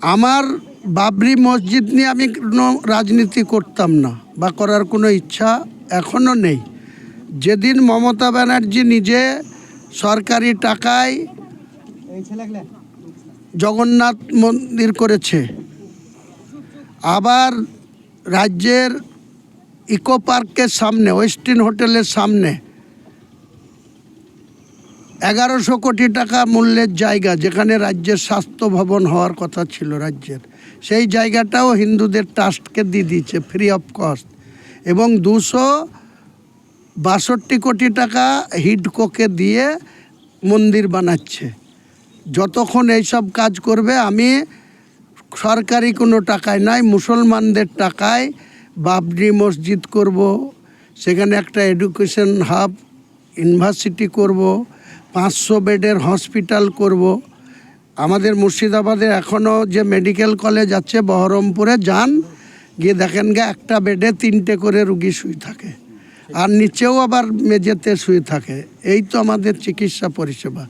আমার বাবরি মসজিদ নিয়ে আমি কোনো রাজনীতি করতাম না বা করার কোনো ইচ্ছা এখনও নেই। যেদিন মমতা ব্যানার্জি নিজে সরকারি টাকায় জগন্নাথ মন্দির করেছে, আবার রাজ্যের ইকো পার্কের সামনে, ওয়েস্টিন হোটেলের সামনে 1100 কোটি টাকা মূল্যের জায়গা, যেখানে রাজ্যের স্বাস্থ্য ভবন হওয়ার কথা ছিল রাজ্যের, সেই জায়গাটাও হিন্দুদের ট্রাস্টকে দিয়ে দিয়েছে ফ্রি অফ কস্ট। এবং 262 কোটি টাকা হিডকোকে দিয়ে মন্দির বানাচ্ছে। যতক্ষণ এইসব কাজ করবে, আমি সরকারি কোনো টাকায় নয়, মুসলমানদের টাকায় বাবরি মসজিদ করব, সেখানে একটা এডুকেশন হাব ইউনিভার্সিটি করব, 500 বেডের হসপিটাল করব। আমাদের মুর্শিদাবাদে এখনও যে মেডিকেল কলেজ আছে, বহরমপুরে যান, গিয়ে দেখেন গে একটা বেডে 3টে করে রুগী শুয়ে থাকে, আর নিচেও আবার মেঝেতে শুয়ে থাকে। এই তো আমাদের চিকিৎসা পরিষেবা।